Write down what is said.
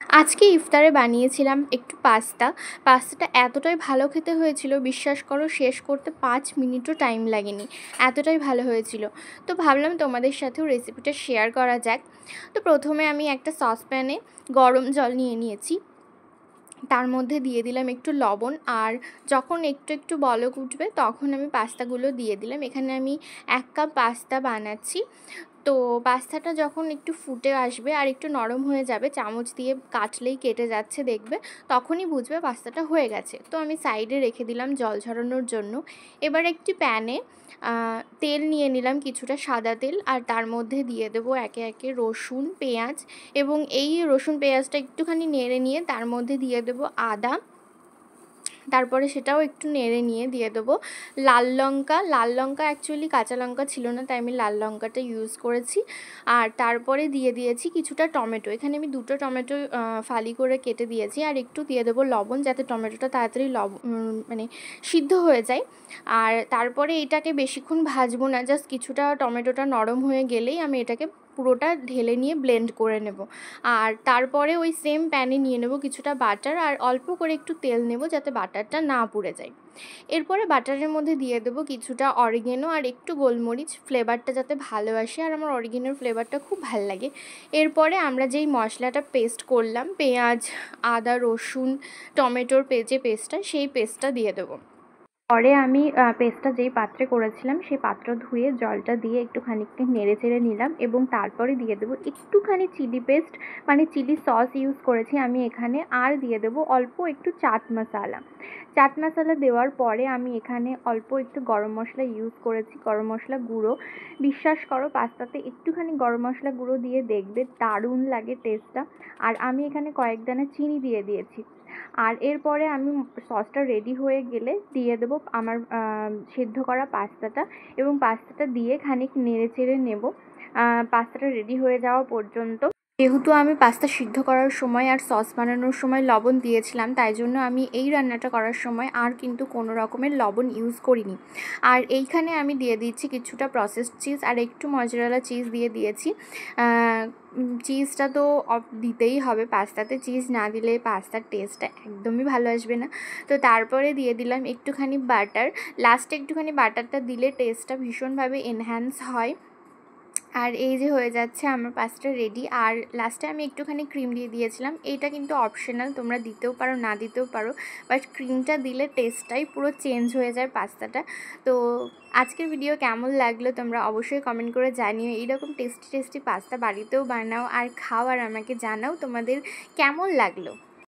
আজকে ইফতারে বানিয়েছিলাম একটু পাস্তাটা এতটাই ভালো খেতে হয়েছিল, বিশ্বাস করো শেষ করতে 5 মিনিটও টাইম লাগেনি, এতটাই ভালো হয়েছিল। তো ভাবলাম তোমাদের সাথেও রেসিপিটা শেয়ার করা যাক। তো প্রথমে আমি একটা সসপ্যানে গরম জল নিয়ে নিয়েছি, তার মধ্যে দিয়ে দিলাম একটু লবণ, আর যখন একটু একটু বলক উঠবে তখন আমি পাস্তাগুলো দিয়ে দিলাম। এখানে আমি 1 কাপ পাস্তা বানাচ্ছি। তো পাস্তাটা যখন একটু ফুটে আসবে আর একটু নরম হয়ে যাবে, চামচ দিয়ে কাটলেই কেটে যাচ্ছে দেখবে, তখনই বুঝবে পাস্তাটা হয়ে গেছে। তো আমি সাইডে রেখে দিলাম জল ঝরানোর জন্য। এবার একটি প্যানে তেল নিয়ে নিলাম, কিছুটা সাদা তেল, আর তার মধ্যে দিয়ে দেবো একে একে রসুন, পেঁয়াজ, এবং এই রসুন পেঁয়াজটা একটুখানি নেড়ে নিয়ে তার মধ্যে দিয়ে দেবো আদা। তারপরে সেটাও একটু নেড়ে নিয়ে দিয়ে দেবো লাল লঙ্কা অ্যাকচুয়ালি কাঁচা লঙ্কা ছিল না, তাই আমি লাল লঙ্কাটা ইউজ করেছি। আর তারপরে দিয়ে দিয়েছি কিছুটা টমেটো, এখানে আমি 2টো টমেটো ফালি করে কেটে দিয়েছি। আর একটু দিয়ে দেবো লবণ, যাতে টমেটোটা তাড়াতাড়ি মানে সিদ্ধ হয়ে যায়। আর তারপরে এটাকে বেশিক্ষণ ভাজবো না, জাস্ট কিছুটা টমেটোটা নরম হয়ে গেলেই আমি এটাকে পুরোটা ঢেলে নিয়ে ব্লেন্ড করে নেব। আর তারপরে ওই সেম প্যানে নিয়ে নেব কিছুটা বাটার, আর অল্প করে একটু তেল নেব যাতে বাটারটা না পুড়ে যায়। এরপরে বাটারের মধ্যে দিয়ে দেবো কিছুটা অরিগেনো আর একটু গোলমরিচ, ফ্লেভারটা যাতে ভালো আসে, আর আমার অরিগেনোর ফ্লেভারটা খুব ভালো লাগে। এরপরে আমরা যেই মশলাটা পেস্ট করলাম, পেঁয়াজ, আদা, রসুন, টমেটোর যে পেস্টটা, সেই পেস্টটা দিয়ে দেবো। পরে আমি পেস্টটা যেই পাত্রে করেছিলাম সেই পাত্র ধুয়ে জলটা দিয়ে একটু খানিকটা নেড়ে চেড়ে নিলাম, এবং তারপরে দিয়ে দেবো একটুখানি চিলি পেস্ট, মানে চিলি সস ইউজ করেছি আমি এখানে। আর দিয়ে দেবো অল্প একটু চাট মশলা দেওয়ার পরে আমি এখানে অল্প একটু গরম মশলা ইউজ করেছি, গরম মশলা গুঁড়ো। বিশ্বাস করো পাস্তাতে একটুখানি গরম মশলা গুঁড়ো দিয়ে দেখবে দারুণ লাগে টেস্টটা। আর আমি এখানে কয়েক দানা চিনি দিয়ে দিয়েছি। আর এরপরে আমি সসটা রেডি হয়ে গেলে দিয়ে দেবো আমার সেদ্ধ করা পাস্তাটা, এবং পাস্তাটা দিয়ে খানিক নেড়ে চেড়ে নেব পাস্তাটা রেডি হয়ে যাওয়া পর্যন্ত। যেহেতু আমি পাস্তা সিদ্ধ করার সময় আর সস বানানোর সময় লবণ দিয়েছিলাম, তাই জন্য আমি এই রান্নাটা করার সময় আর কিন্তু কোনো রকমের লবণ ইউজ করিনি। আর এইখানে আমি দিয়ে দিচ্ছি কিছুটা প্রসেসড চিজ আর একটু মজরেলা চিজ দিয়ে দিয়েছি। চিজটা তো দিতেই হবে পাস্তাতে, চিজ না দিলে পাস্তার টেস্টটা একদমই ভালো আসবে না। তো তারপরে দিয়ে দিলাম একটুখানি বাটার, লাস্টে একটুখানি বাটারটা দিলে টেস্টটা ভীষণভাবে এনহ্যান্স হয়। আর এই যে হয়ে যাচ্ছে আমার পাস্তা রেডি। আর লাস্টে আমি একটুখানি ক্রিম দিয়ে দিয়েছিলাম, এইটা কিন্তু অপশনাল, তোমরা দিতেও পারো না দিতেও পারো, বাট ক্রিমটা দিলে টেস্টটাই পুরো চেঞ্জ হয়ে যায় পাস্তাটা। তো আজকের ভিডিও কেমন লাগলো তোমরা অবশ্যই কমেন্ট করে জানিও। এইরকম টেস্টি টেস্টি পাস্তা বাড়িতেও বানাও আর খাও, আর আমাকে জানাও তোমাদের কেমন লাগলো।